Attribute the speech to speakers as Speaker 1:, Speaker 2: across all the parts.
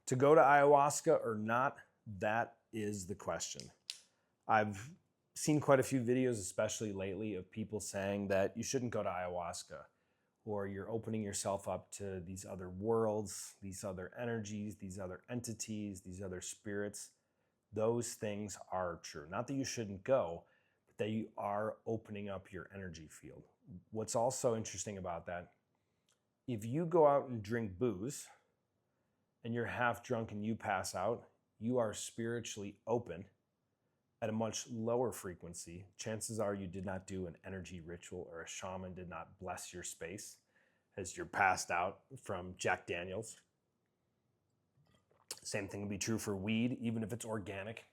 Speaker 1: To go to ayahuasca or not, that is the question. I've seen quite a few videos, especially lately, of people saying that you shouldn't go to ayahuasca, or you're opening yourself up to these other worlds, these other energies, these other entities, these other spirits. Those things are true. Not that you shouldn't go, but that you are opening up your energy field. What's also interesting about that, if you go out and drink booze and you're half drunk and you pass out, you are spiritually open at a much lower frequency. Chances are you did not do an energy ritual, or a shaman did not bless your space as you're passed out from Jack Daniels. Same thing can be true for weed, even if it's organic.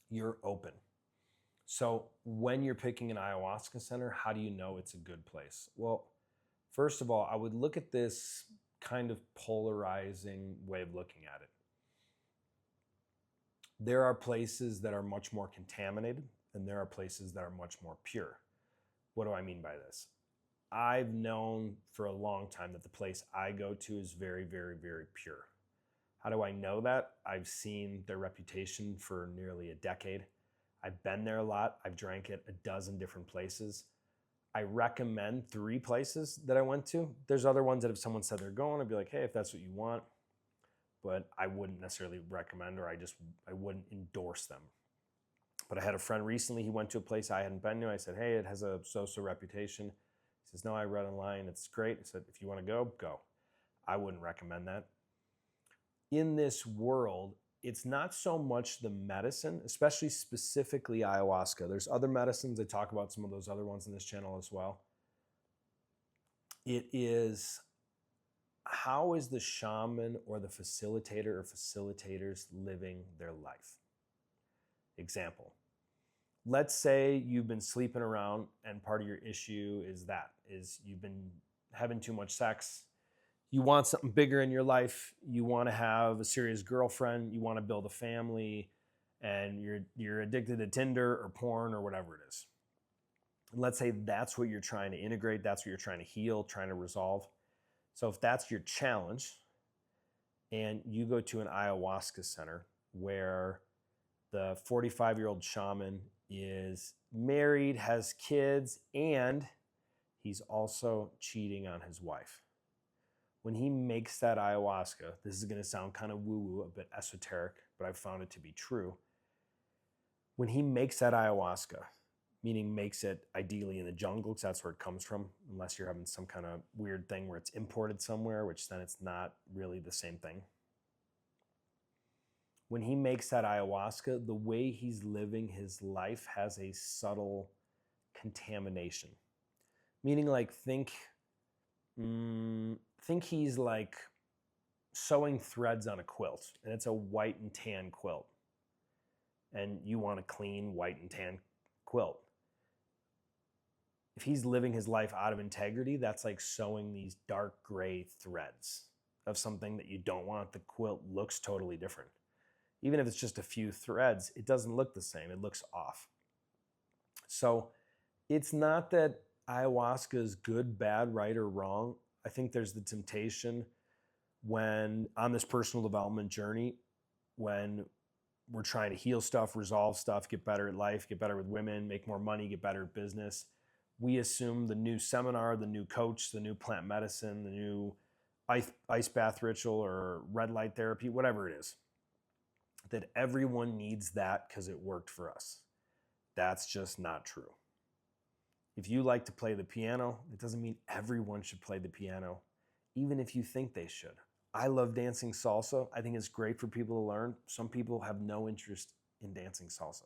Speaker 1: You're open. So when you're picking an ayahuasca center, how do you know it's a good place? Well, first of all, I would look at this kind of polarizing way of looking at it. There are places that are much more contaminated, and there are places that are much more pure. What do I mean by this? I've known for a long time that the place I go to is very, very, very pure. How do I know that? I've seen their reputation for nearly a decade. I've been there a lot. I've drank it a dozen different places. I recommend 3 places that I went to. There's other ones that if someone said they're going, I'd be like, hey, if that's what you want. But I wouldn't necessarily recommend, or I wouldn't endorse them. But I had a friend recently, he went to a place I hadn't been to. I said, hey, it has a so-so reputation. He says, no, I read online, it's great. I said, if you want to go, go. I wouldn't recommend that. In this world, it's not so much the medicine, especially specifically ayahuasca. There's other medicines. I talk about some of those other ones in this channel as well. It is, how is the shaman or the facilitator or facilitators living their life? Example, let's say you've been sleeping around and part of your issue is you've been having too much sex. You want something bigger in your life. You want to have a serious girlfriend. You want to build a family, and you're addicted to Tinder or porn or whatever it is. And let's say that's what you're trying to integrate. That's what you're trying to heal, trying to resolve. So if that's your challenge, and you go to an ayahuasca center where the 45-year-old shaman is married, has kids, and he's also cheating on his wife. When he makes that ayahuasca, this is going to sound kind of woo-woo, a bit esoteric, but I've found it to be true. When he makes that ayahuasca, meaning makes it ideally in the jungle, because that's where it comes from, unless you're having some kind of weird thing where it's imported somewhere, which then it's not really the same thing. When he makes that ayahuasca, the way he's living his life has a subtle contamination. Meaning, like, think he's like sewing threads on a quilt, and it's a white and tan quilt, and you want a clean white and tan quilt. If he's living his life out of integrity, that's like sewing these dark gray threads of something that you don't want. The quilt looks totally different. Even if it's just a few threads, it doesn't look the same. It looks off. So it's not that ayahuasca is good, bad, right, or wrong. I think there's the temptation when on this personal development journey, when we're trying to heal stuff, resolve stuff, get better at life, get better with women, make more money, get better at business, we assume the new seminar, the new coach, the new plant medicine, the new ice bath ritual or red light therapy, whatever it is, that everyone needs that because it worked for us. That's just not true. If you like to play the piano, it doesn't mean everyone should play the piano, even if you think they should. I love dancing salsa. I think it's great for people to learn. Some people have no interest in dancing salsa.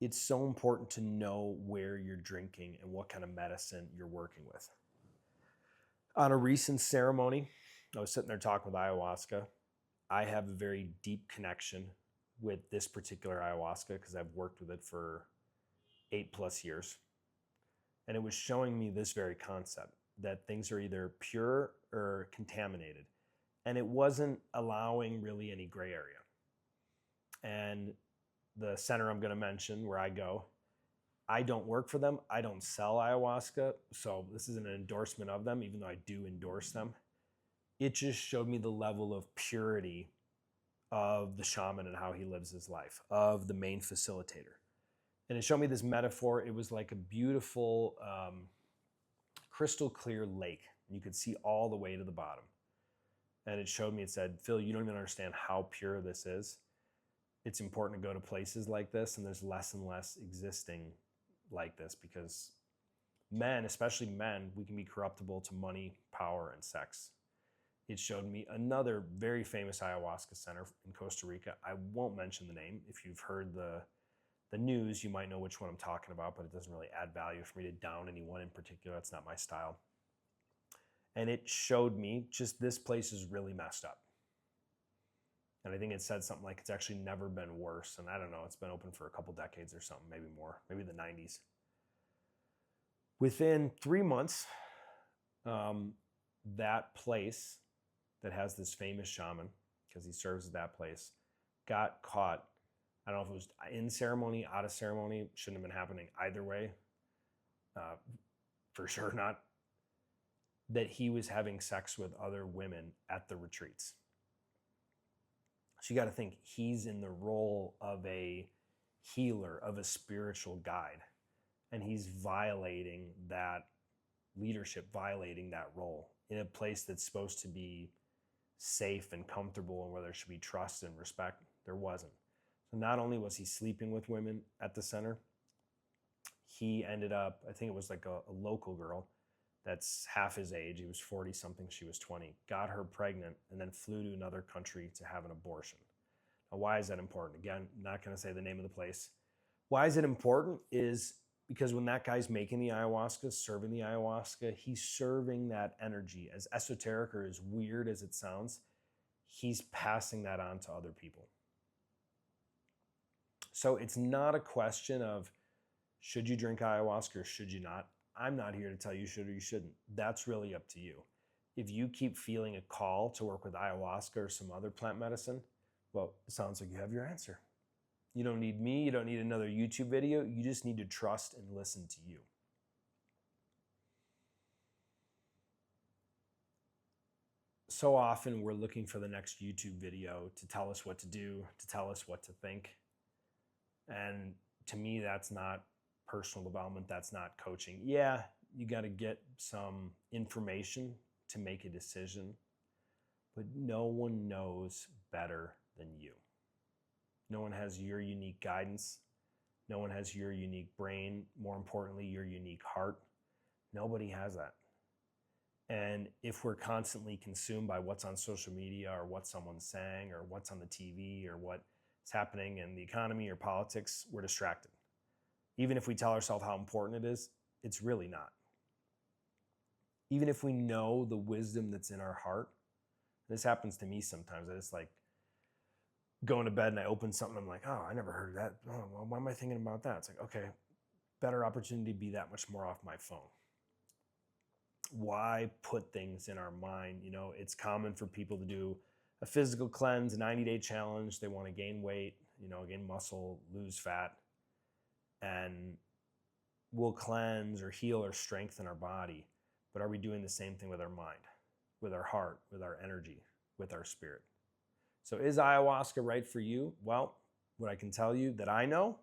Speaker 1: It's so important to know where you're drinking and what kind of medicine you're working with. On a recent ceremony, I was sitting there talking with ayahuasca. I have a very deep connection with this particular ayahuasca because I've worked with it for 8+ years. And it was showing me this very concept, that things are either pure or contaminated. And it wasn't allowing really any gray area. And the center I'm going to mention where I go, I don't work for them. I don't sell ayahuasca. So this isn't an endorsement of them, even though I do endorse them. it just showed me the level of purity of the shaman and how he lives his life, of the main facilitator. And it showed me this metaphor. It was like a beautiful, crystal clear lake. You could see all the way to the bottom. And it showed me, it said, Phil, you don't even understand how pure this is. It's important to go to places like this, and there's less and less existing like this, because men, especially men, we can be corruptible to money, power, and sex. It showed me another very famous ayahuasca center in Costa Rica. I won't mention the name. If you've heard the news, you might know which one I'm talking about, but it doesn't really add value for me to down anyone in particular. That's not my style. And it showed me just this place is really messed up. And I think it said something like it's actually never been worse. And I don't know, it's been open for a couple decades or something, maybe more, maybe the 90s. Within 3 months, that place that has this famous shaman, because he serves at that place, got caught. I don't know if it was in ceremony, out of ceremony, shouldn't have been happening either way. For sure not. That he was having sex with other women at the retreats. So you got to think, he's in the role of a healer, of a spiritual guide. And he's violating that leadership, violating that role in a place that's supposed to be safe and comfortable and where there should be trust and respect. There wasn't. So not only was he sleeping with women at the center, he ended up, I think it was like a local girl that's half his age. He was 40 something, she was 20, got her pregnant and then flew to another country to have an abortion. Now, why is that important? Again, not going to say the name of the place. Why is it important is because when that guy's making the ayahuasca, serving the ayahuasca, he's serving that energy. As esoteric or as weird as it sounds, he's passing that on to other people. So it's not a question of should you drink ayahuasca or should you not. I'm not here to tell you should or you shouldn't. That's really up to you. If you keep feeling a call to work with ayahuasca or some other plant medicine, well, it sounds like you have your answer. You don't need me. You don't need another YouTube video. You just need to trust and listen to you. So often we're looking for the next YouTube video to tell us what to do, to tell us what to think. And to me, that's not personal development. That's not coaching. Yeah, you got to get some information to make a decision, but no one knows better than you. No one has your unique guidance. No one has your unique brain. More importantly, your unique heart. Nobody has that. And if we're constantly consumed by what's on social media or what someone's saying or what's on the TV or what's happening in the economy or politics, we're distracted. Even if we tell ourselves how important it is, it's really not. Even if we know the wisdom that's in our heart, this happens to me sometimes. I just like going to bed and I open something, I'm like, oh, I never heard of that. Oh, well, why am I thinking about that? It's like, okay, better opportunity to be that much more off my phone. Why put things in our mind? You know, it's common for people to do a physical cleanse, a 90-day challenge. They want to gain weight, you know, gain muscle, lose fat, and we'll cleanse or heal or strengthen our body. But are we doing the same thing with our mind, with our heart, with our energy, with our spirit? So is ayahuasca right for you? Well, what I can tell you that I know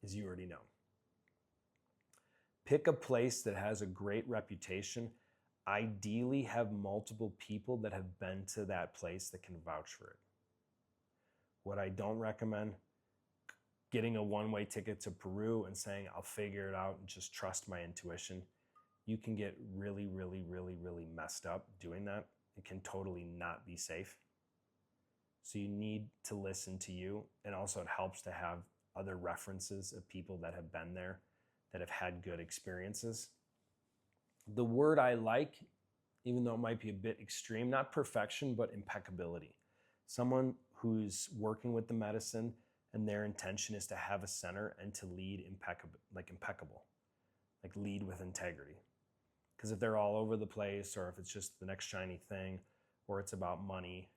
Speaker 1: is you already know. Pick a place that has a great reputation. Ideally, have multiple people that have been to that place that can vouch for it. What I don't recommend, getting a one-way ticket to Peru and saying, I'll figure it out and just trust my intuition. You can get really, really, really, really messed up doing that. It can totally not be safe. So you need to listen to you. And also it helps to have other references of people that have been there, that have had good experiences. The word I like, even though it might be a bit extreme, not perfection, but impeccability. Someone who's working with the medicine and their intention is to have a center and to lead impeccable, like lead with integrity. Because if they're all over the place, or if it's just the next shiny thing, or it's about money,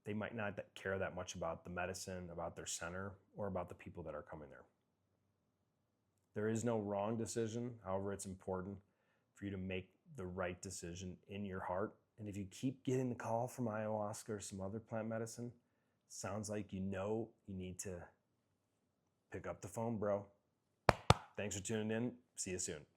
Speaker 1: they might not care that much about the medicine, about their center, or about the people that are coming there. There is no wrong decision. However, it's important for you to make the right decision in your heart. And if you keep getting the call from ayahuasca or some other plant medicine, sounds like you need to pick up the phone, bro. Thanks for tuning in. See you soon.